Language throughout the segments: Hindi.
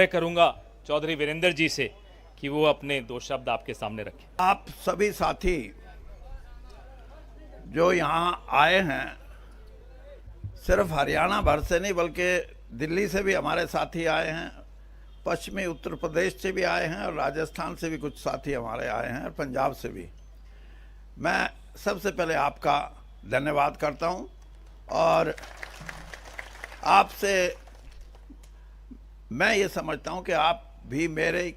करूंगा चौधरी वीरेंद्र जी से कि वो अपने दो शब्द आपके सामने रखें। आप सभी साथी जो यहाँ आए हैं, सिर्फ हरियाणा भर से नहीं बल्कि दिल्ली से भी हमारे साथी आए हैं, पश्चिमी उत्तर प्रदेश से भी आए हैं और राजस्थान से भी कुछ साथी हमारे आए हैं और पंजाब से भी। मैं सबसे पहले आपका धन्यवाद करता हूं और आपसे मैं ये समझता हूं कि आप भी मेरे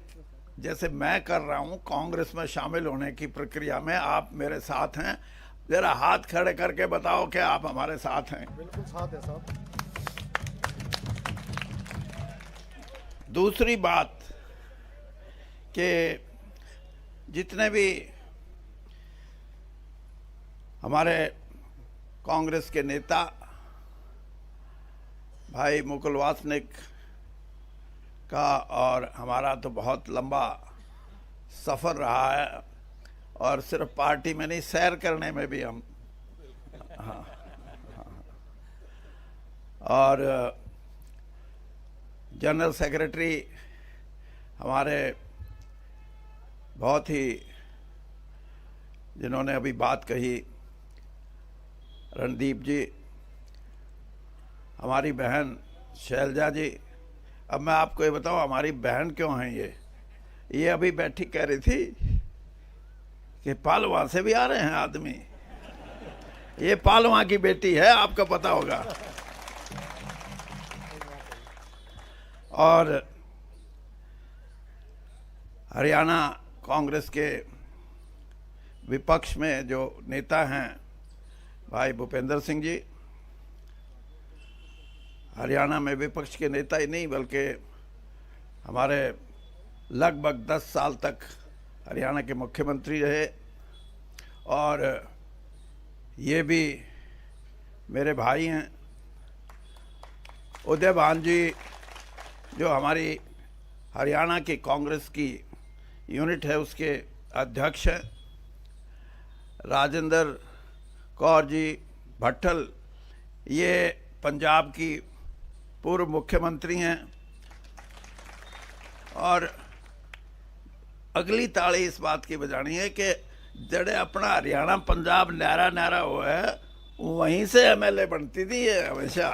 जैसे मैं कर रहा हूं कांग्रेस में शामिल होने की प्रक्रिया में आप मेरे साथ हैं। जरा हाथ खड़े करके बताओ कि आप हमारे साथ हैं। बिल्कुल साथ है साहब। दूसरी बात कि जितने भी हमारे कांग्रेस के नेता भाई मुकुल वासनिक का और हमारा तो बहुत लंबा सफ़र रहा है और सिर्फ पार्टी में नहीं सैर करने में भी हम हाँ। और जनरल सेक्रेटरी हमारे बहुत ही जिन्होंने अभी बात कही रणदीप जी, हमारी बहन शैलजा जी। अब मैं आपको ये बताऊं हमारी बहन क्यों है ये अभी बैठी कह रही थी कि पालवा से भी आ रहे हैं आदमी। ये पालवा की बेटी है, आपको पता होगा। और हरियाणा कांग्रेस के विपक्ष में जो नेता हैं भाई भूपेंद्र सिंह जी, हरियाणा में विपक्ष के नेता ही नहीं बल्कि हमारे लगभग 10 साल तक हरियाणा के मुख्यमंत्री रहे और ये भी मेरे भाई हैं। उदय भान जी जो हमारी हरियाणा की कांग्रेस की यूनिट है उसके अध्यक्ष हैं। राजेंद्र कौर जी भट्टल ये पंजाब की पूर्व मुख्यमंत्री हैं। और अगली ताड़ी इस बात की बजानी है कि जड़े अपना हरियाणा पंजाब न्यारा न्यारा हुआ है वहीं से एमएलए बनती थी ये हमेशा।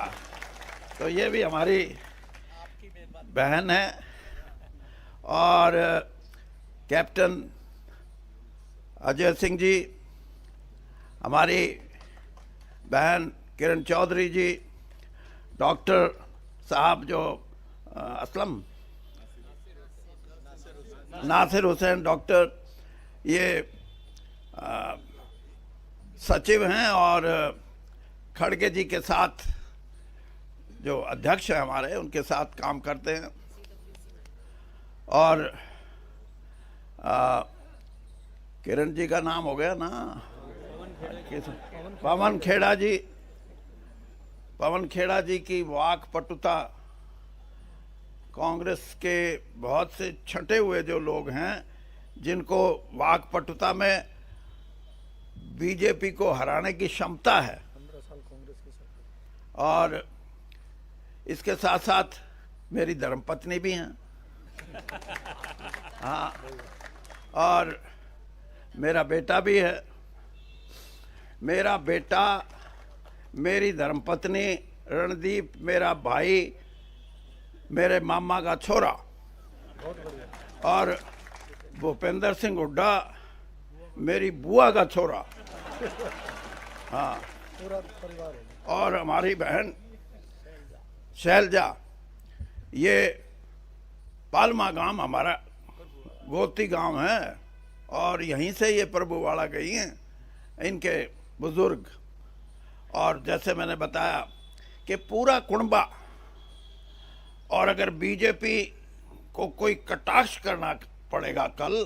तो ये भी हमारी बहन है। और कैप्टन अजय सिंह जी, हमारी बहन किरण चौधरी जी, डॉक्टर साहब जो असलम नासिर हुसैन डॉक्टर, ये सचिव हैं और खड़गे जी के साथ जो अध्यक्ष हैं हमारे उनके साथ काम करते हैं। और किरण जी का नाम हो गया ना, पवन खेड़ा जी। पवन खेड़ा जी की वाक पटुता, कांग्रेस के बहुत से छंटे हुए जो लोग हैं जिनको वाक पटुता में बीजेपी को हराने की क्षमता है। 15 साल कांग्रेस की सरकार। और इसके साथ साथ मेरी धर्मपत्नी भी हैं। हाँ, और मेरा बेटा भी है। मेरा बेटा, मेरी धर्मपत्नी, रणदीप मेरा भाई, मेरे मामा का छोरा, और भूपेंद्र सिंह हुड्डा मेरी बुआ का छोरा। हाँ, पूरा परिवार है। और हमारी बहन शैलजा। ये पालमा गांव हमारा गोती गांव है और यहीं से ये प्रभुवाड़ा गई हैं इनके बुजुर्ग। और जैसे मैंने बताया कि पूरा कुणबा, और अगर बीजेपी को कोई कटाक्ष करना पड़ेगा कल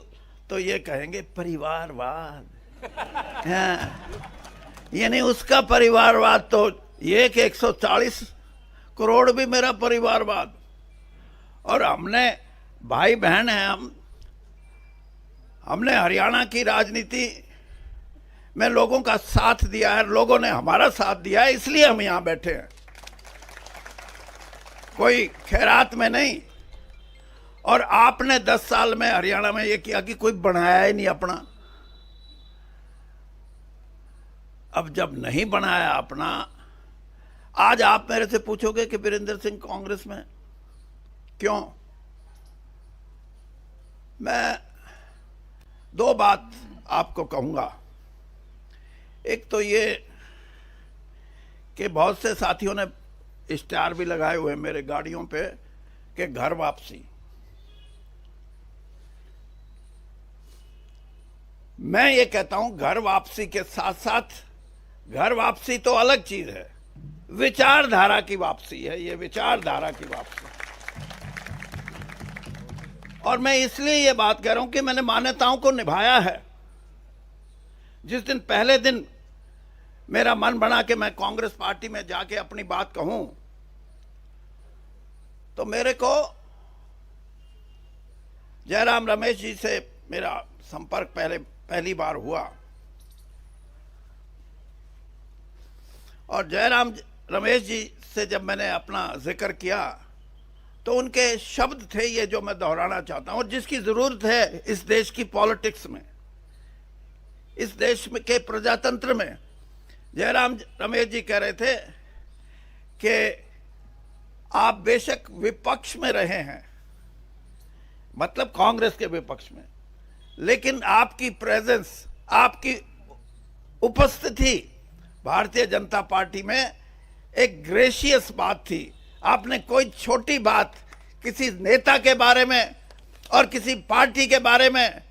तो ये कहेंगे परिवारवाद। हाँ, यानी उसका परिवारवाद तो ये कि 140 करोड़ भी मेरा परिवारवाद। और हमने भाई बहन हैं, हमने हरियाणा की राजनीति में लोगों का साथ दिया है, लोगों ने हमारा साथ दिया है, इसलिए हम यहाँ बैठे हैं। कोई खैरात में नहीं, और आपने 10 साल में हरियाणा में ये किया कि कोई बनाया ही नहीं अपना। अब जब नहीं बनाया अपना, आज आप मेरे से पूछोगे कि वीरेंद्र सिंह कांग्रेस में क्यों? मैं दो बात आपको कहूंगा। एक तो ये कि बहुत से साथियों ने इश्तिहार भी लगाए हुए मेरे गाड़ियों पे कि घर वापसी। मैं ये कहता हूं घर वापसी के साथ साथ, घर वापसी तो अलग चीज है, विचारधारा की वापसी है, ये विचारधारा की वापसी। और मैं इसलिए ये बात कह रहा हूं कि मैंने मान्यताओं को निभाया है। जिस दिन पहले दिन मेरा मन बना कि मैं कांग्रेस पार्टी में जाके अपनी बात कहूं, तो मेरे को जयराम रमेश जी से मेरा संपर्क पहली बार हुआ। और जयराम रमेश जी से जब मैंने अपना जिक्र किया तो उनके शब्द थे ये जो मैं दोहराना चाहता हूं, और जिसकी जरूरत है इस देश की पॉलिटिक्स में, इस देश में के प्रजातंत्र में। जयराम रमेश जी कह रहे थे कि आप बेशक विपक्ष में रहे हैं, मतलब कांग्रेस के विपक्ष में, लेकिन आपकी प्रेजेंस, आपकी उपस्थिति भारतीय जनता पार्टी में एक ग्रेशियस बात थी। आपने कोई छोटी बात किसी नेता के बारे में और किसी पार्टी के बारे में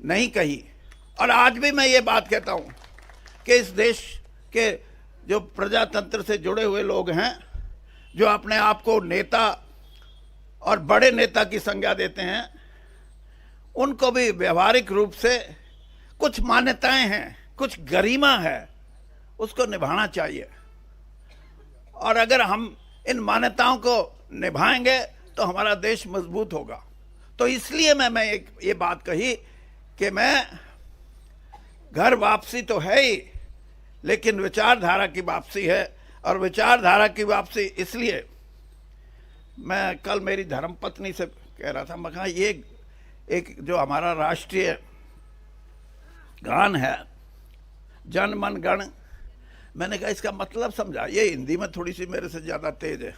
नहीं कही। और आज भी मैं ये बात कहता हूं कि इस देश के जो प्रजातंत्र से जुड़े हुए लोग हैं, जो अपने आप को नेता और बड़े नेता की संज्ञा देते हैं, उनको भी व्यवहारिक रूप से कुछ मान्यताएं हैं, कुछ गरिमा है, उसको निभाना चाहिए। और अगर हम इन मान्यताओं को निभाएंगे तो हमारा देश मजबूत होगा। तो इसलिए मैं ये बात कही कि मैं घर वापसी तो है ही, लेकिन विचारधारा की वापसी है। और विचारधारा की वापसी इसलिए, मैं कल मेरी धर्मपत्नी से कह रहा था, मैं कहा ये एक जो हमारा राष्ट्रीय गान है जन मन गण, मैंने कहा इसका मतलब समझा। ये हिंदी में थोड़ी सी मेरे से ज्यादा तेज है,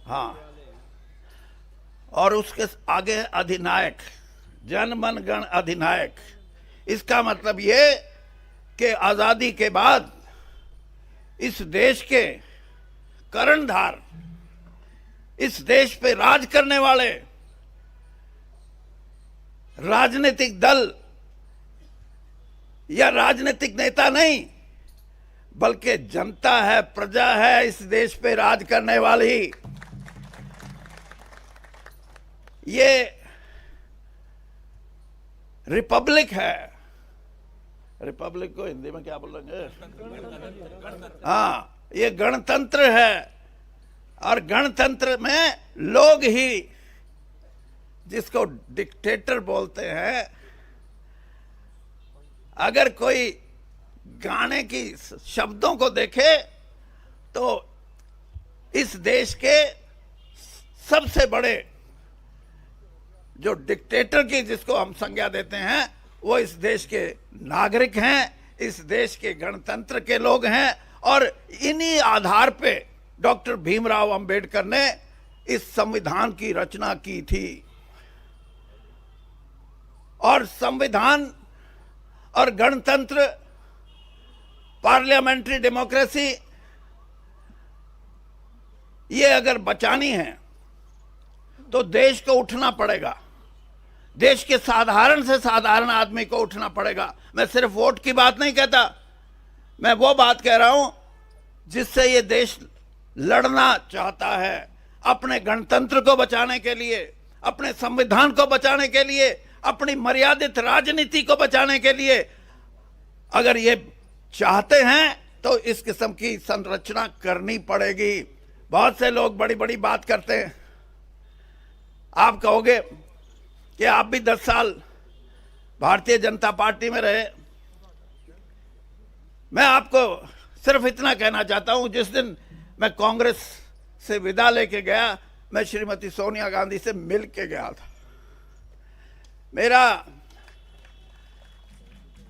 हाँ। और उसके आगे है अधिनायक, जन मन गण अधिनायक। इसका मतलब ये कि आजादी के बाद इस देश के कर्णधार, इस देश पे राज करने वाले राजनीतिक दल या राजनीतिक नेता नहीं, बल्कि जनता है, प्रजा है इस देश पे राज करने वाली। ये रिपब्लिक है। रिपब्लिक को हिंदी में क्या बोलेंगे? हाँ, ये गणतंत्र है। और गणतंत्र में लोग ही, जिसको डिक्टेटर बोलते हैं, अगर कोई गाने की शब्दों को देखे तो इस देश के सबसे बड़े जो डिक्टेटर की जिसको हम संज्ञा देते हैं, वो इस देश के नागरिक हैं, इस देश के गणतंत्र के लोग हैं। और इन्हीं आधार पे डॉक्टर भीमराव अंबेडकर ने इस संविधान की रचना की थी। और संविधान और गणतंत्र, पार्लियामेंट्री डेमोक्रेसी, ये अगर बचानी है तो देश को उठना पड़ेगा। देश के साधारण से साधारण आदमी को उठना पड़ेगा। मैं सिर्फ वोट की बात नहीं कहता, मैं वो बात कह रहा हूं जिससे ये देश लड़ना चाहता है, अपने गणतंत्र को बचाने के लिए, अपने संविधान को बचाने के लिए, अपनी मर्यादित राजनीति को बचाने के लिए। अगर ये चाहते हैं तो इस किस्म की संरचना करनी पड़ेगी। बहुत से लोग बड़ी बड़ी बात करते हैं। आप कहोगे कि आप भी 10 साल भारतीय जनता पार्टी में रहे। मैं आपको सिर्फ इतना कहना चाहता हूं, जिस दिन मैं कांग्रेस से विदा लेके गया, मैं श्रीमती सोनिया गांधी से मिल के गया था।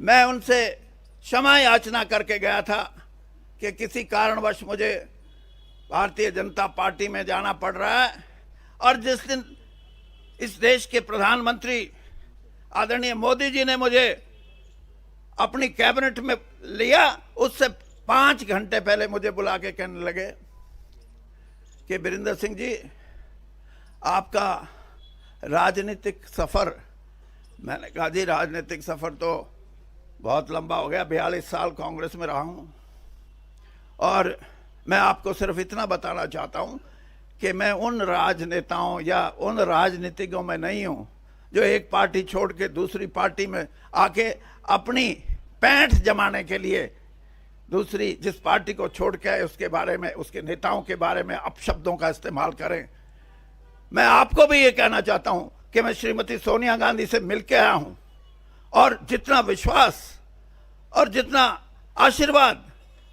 मैं उनसे क्षमा याचना करके गया था कि किसी कारणवश मुझे भारतीय जनता पार्टी में जाना पड़ रहा है, और जिस दिन इस देश के प्रधानमंत्री आदरणीय मोदी जी ने मुझे अपनी कैबिनेट में लिया, उससे 5 घंटे पहले मुझे बुला के कहने लगे कि वीरेंद्र सिंह जी, आपका राजनीतिक सफर। मैंने कहा जी राजनीतिक सफर तो बहुत लंबा हो गया, 42 साल कांग्रेस में रहा हूं, और मैं आपको सिर्फ इतना बताना चाहता हूं कि मैं उन राजनेताओं या उन राजनीतिज्ञों में नहीं हूं जो एक पार्टी छोड़ के दूसरी पार्टी में आके अपनी पैंठ जमाने के लिए दूसरी जिस पार्टी को छोड़ के आए उसके बारे में, उसके नेताओं के बारे में अपशब्दों का इस्तेमाल करें। मैं आपको भी ये कहना चाहता हूं कि मैं श्रीमती सोनिया गांधी से मिलके आया हूं, और जितना विश्वास और जितना आशीर्वाद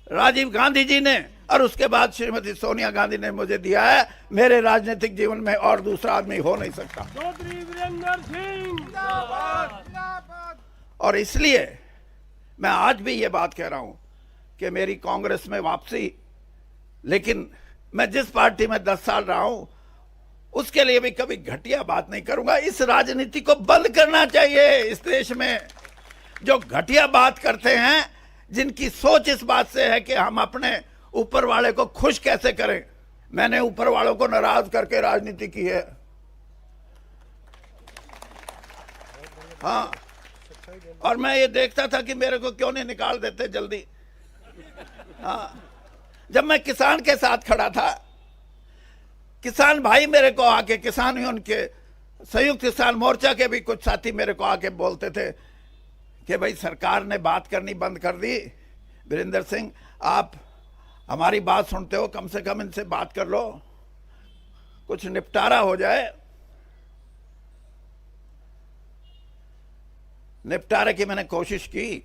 राजीव गांधी जी ने और उसके बाद श्रीमती सोनिया गांधी ने मुझे दिया है, मेरे राजनीतिक जीवन में और दूसरा आदमी हो नहीं सकता। और इसलिए मैं आज भी ये बात कह रहा हूं कि मेरी कांग्रेस में वापसी, लेकिन मैं जिस पार्टी में 10 साल रहा हूं उसके लिए भी कभी घटिया बात नहीं करूंगा। इस राजनीति को बंद करना चाहिए। इस देश में जो घटिया बात करते हैं, जिनकी सोच इस बात से है कि हम अपने ऊपर वाले को खुश कैसे करें, मैंने ऊपर वालों को नाराज करके राजनीति की है। हाँ, और मैं ये देखता था कि मेरे को क्यों नहीं निकाल देते जल्दी। हाँ, जब मैं किसान के साथ खड़ा था, किसान भाई मेरे को आके, किसान ही उनके संयुक्त किसान मोर्चा के भी कुछ साथी मेरे को आके बोलते थे कि भाई सरकार ने बात करनी बंद कर दी, वीरेंद्र सिंह आप हमारी बात सुनते हो, कम से कम इनसे बात कर लो, कुछ निपटारा हो जाए। निपटारे की मैंने कोशिश की,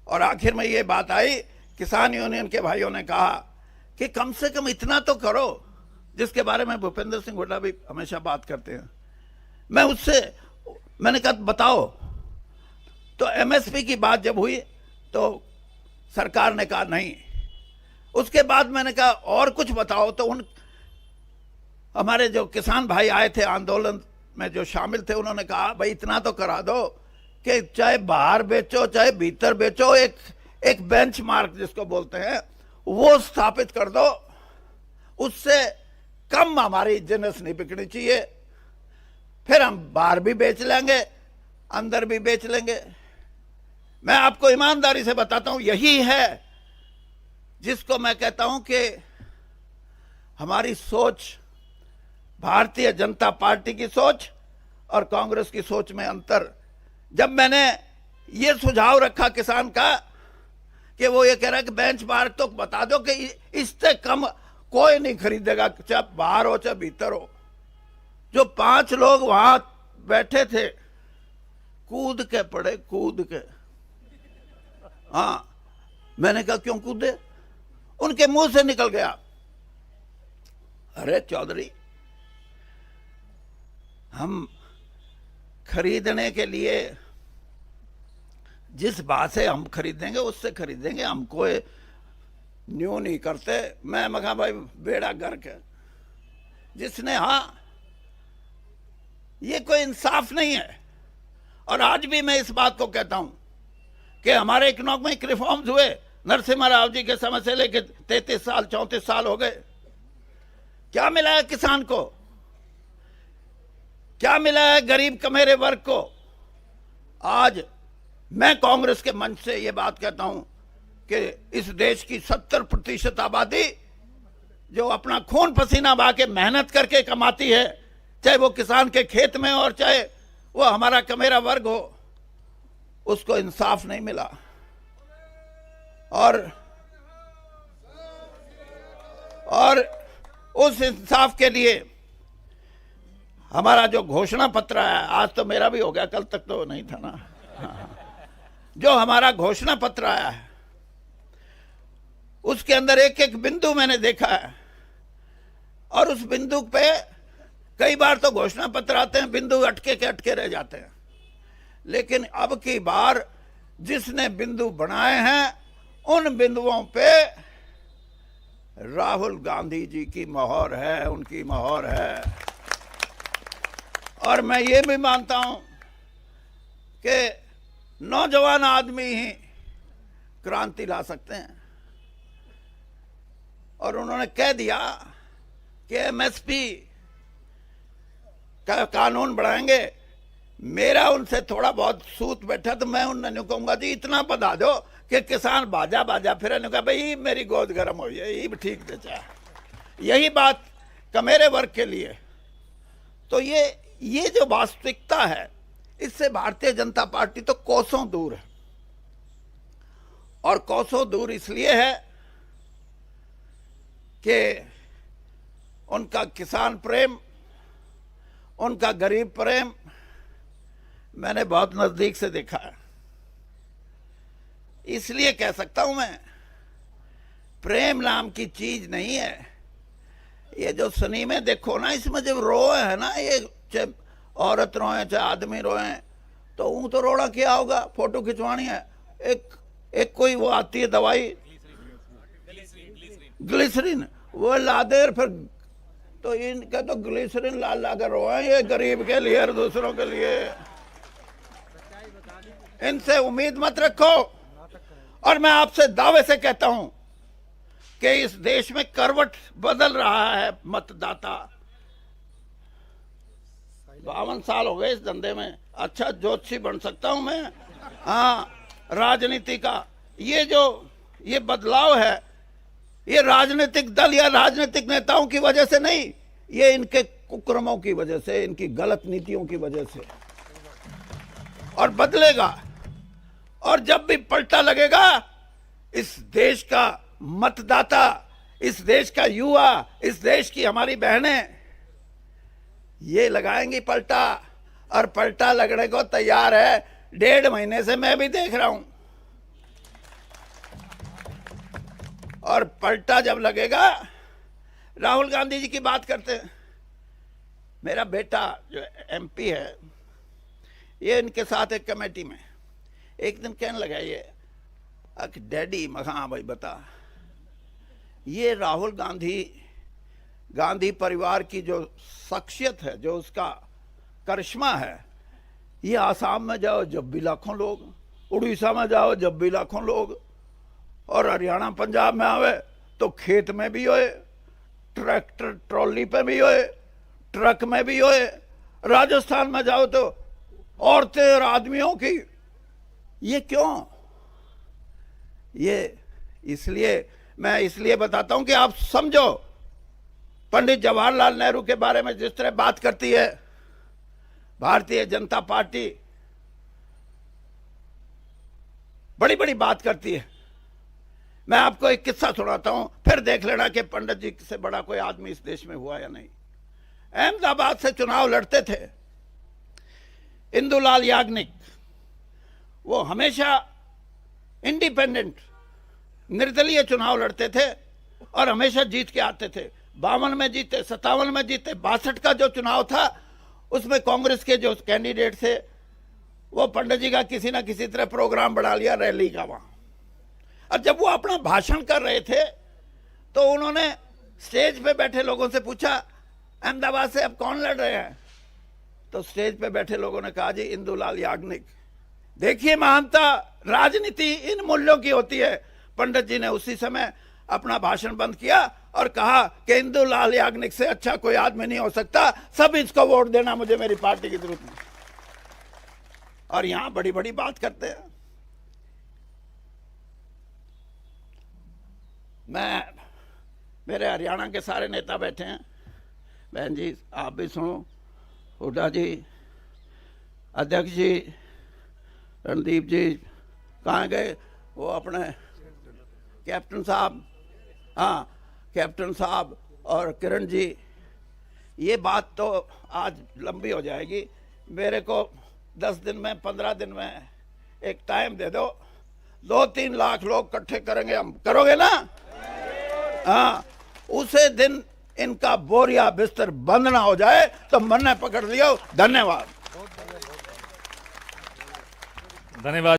और आखिर में ये बात आई, किसान यूनियन के भाइयों ने कहा कि कम से कम इतना तो करो, जिसके बारे में भूपेंद्र सिंह हुड्डा भी हमेशा बात करते हैं। मैंने कहा बताओ। तो एमएसपी की बात जब हुई तो सरकार ने कहा नहीं। उसके बाद मैंने कहा और कुछ बताओ, तो हमारे जो किसान भाई आए थे आंदोलन में जो शामिल थे, उन्होंने कहा भाई इतना तो करा दो कि चाहे बाहर बेचो चाहे भीतर बेचो, एक बेंचमार्क जिसको बोलते हैं वो स्थापित कर दो, उससे कम हमारी जिन्स नहीं बिकनी चाहिए, फिर हम बाहर भी बेच लेंगे अंदर भी बेच लेंगे। मैं आपको ईमानदारी से बताता हूं, यही है जिसको मैं कहता हूं कि हमारी सोच, भारतीय जनता पार्टी की सोच और कांग्रेस की सोच में अंतर। जब मैंने ये सुझाव रखा किसान का कि वो ये कह रहा है कि बेंचमार्क तो बता दो कि इससे कम कोई नहीं खरीदेगा, चाहे बाहर हो चाहे भीतर हो। जो 5 लोग वहां बैठे थे कूद के पड़े, कूद के। हाँ, मैंने कहा क्यों कूदे? उनके मुंह से निकल गया, अरे चौधरी हम खरीदने के लिए जिस बात से हम खरीदेंगे उससे खरीदेंगे, हम कोई न्यू नहीं करते। मैं कहा भाई बेड़ा गर्क है जिसने, हाँ ये कोई इंसाफ नहीं है। और आज भी मैं इस बात को कहता हूं कि हमारे इकोनॉमिक रिफॉर्म्स हुए नरसिम्हा राव जी के समय से लेकर 33 साल 34 साल हो गए, क्या मिला है किसान को? क्या मिला है गरीब कमेरे वर्ग को? आज मैं कांग्रेस के मंच से ये बात कहता हूं कि इस देश की 70% आबादी जो अपना खून पसीना बहा के मेहनत करके कमाती है, चाहे वो किसान के खेत में और चाहे वो हमारा कमेरा वर्ग हो, उसको इंसाफ नहीं मिला। और उस इंसाफ के लिए हमारा जो घोषणा पत्र है, आज तो मेरा भी हो गया, कल तक तो नहीं था ना। जो हमारा घोषणा पत्र आया है उसके अंदर एक एक बिंदु मैंने देखा है और उस बिंदु पे कई बार तो घोषणा पत्र आते हैं, बिंदु अटके के अटके रह जाते हैं। लेकिन अब की बार जिसने बिंदु बनाए हैं उन बिंदुओं पे राहुल गांधी जी की मोहर है, उनकी मोहर है। और मैं ये भी मानता हूं कि नौजवान आदमी ही क्रांति ला सकते हैं। और उन्होंने कह दिया कि एमएसपी का कानून बढ़ाएंगे। मेरा उनसे थोड़ा बहुत सूत बैठा तो मैं उन्होंने कहूंगा जी इतना बता दो कि किसान बाजा बाजा फिर कहा भाई मेरी गोद गर्म हो है, यही ठीक दे चाहे। यही बात का मेरे वर्ग के लिए। तो ये जो वास्तविकता है, इससे भारतीय जनता पार्टी तो कोसों दूर है। और कोसों दूर इसलिए है कि उनका किसान प्रेम, उनका गरीब प्रेम मैंने बहुत नजदीक से देखा है। इसलिए कह सकता हूं मैं, प्रेम नाम की चीज नहीं है। ये जो सिनेमे देखो ना, इसमें जब रोए है ना, ये चाहे औरत रोए चाहे आदमी रोए, तो ऊं तो रोड़ा क्या होगा, फोटो खिंचवानी है, एक कोई वो आती है दवाई ग्लिसरीन, वो ला दे फिर, तो इनका तो ग्लिसरीन ला ला कर रोए, ये गरीब के लिए और दूसरों के लिए। इनसे उम्मीद मत रखो। और मैं आपसे दावे से कहता हूं कि इस देश में करवट बदल रहा है मतदाता। 52 साल हो गए इस धंधे में, अच्छा ज्योतिषी बन सकता हूं मैं। हाँ, राजनीति का ये बदलाव है, ये राजनीतिक दल या राजनीतिक नेताओं की वजह से नहीं, ये इनके कुकर्मों की वजह से, इनकी गलत नीतियों की वजह से। और बदलेगा। और जब भी पलटा लगेगा, इस देश का मतदाता, इस देश का युवा, इस देश की हमारी बहनें ये लगाएंगी पलटा। और पलटा लगने को तैयार है। 1.5 महीने से मैं भी देख रहा हूं। और पलटा जब लगेगा, राहुल गांधी जी की बात करते हैं। मेरा बेटा जो एमपी है, ये इनके साथ एक कमेटी में एक दिन कहने लगा, ये डैडी, हाँ भाई बता, ये राहुल गांधी परिवार की जो शख्सियत है, जो उसका करिश्मा है, ये आसाम में जाओ जब भी लाखों लोग, उड़ीसा में जाओ जब भी लाखों लोग, और हरियाणा पंजाब में आवे तो खेत में भी होए, ट्रैक्टर ट्रॉली पे भी होए, ट्रक में भी होए। राजस्थान में जाओ तो औरतें और आदमियों की। ये क्यों? ये इसलिए, मैं इसलिए बताता हूं कि आप समझो, पंडित जवाहरलाल नेहरू के बारे में जिस तरह बात करती है भारतीय जनता पार्टी, बड़ी बड़ी बात करती है। मैं आपको एक किस्सा सुनाता हूं, फिर देख लेना कि पंडित जी से बड़ा कोई आदमी इस देश में हुआ या नहीं। अहमदाबाद से चुनाव लड़ते थे इंदुलाल याग्निक। वो हमेशा इंडिपेंडेंट, निर्दलीय चुनाव लड़ते थे और हमेशा जीत के आते थे। 52 में जीते, 57 में जीते। 62 का जो चुनाव था, उसमें कांग्रेस के जो कैंडिडेट थे, वो पंडित जी का किसी ना किसी तरह प्रोग्राम बना लिया रैली का वहां। और जब वो अपना भाषण कर रहे थे, तो उन्होंने स्टेज पे बैठे लोगों से पूछा, अहमदाबाद से अब कौन लड़ रहे हैं? तो स्टेज पे बैठे लोगों ने कहा, जी इंदुलाल याग्निक। देखिए महानता, राजनीति इन मूल्यों की होती है। पंडित जी ने उसी समय अपना भाषण बंद किया और कहा कि इंदुलाल याग्निक से अच्छा कोई आदमी नहीं हो सकता, सब इसको वोट देना, मुझे मेरी पार्टी की जरूरत नहीं। और यहां बड़ी बड़ी बात करते हैं। मेरे हरियाणा के सारे नेता बैठे हैं, बहन जी आप भी सुनो, हुड्डा जी, अध्यक्ष जी, रणदीप जी कहाँ गए, वो अपने कैप्टन साहब, हाँ कैप्टन साहब और किरण जी। ये बात तो आज लंबी हो जाएगी, मेरे को 10 दिन में 15 दिन में एक टाइम दे दो, 2-3 लाख लोग इकट्ठे करेंगे हम, करोगे ना? हाँ, उसे दिन इनका बोरिया बिस्तर बंद ना हो जाए तो मन ने पकड़ लियो। धन्यवाद। धन्यवाद।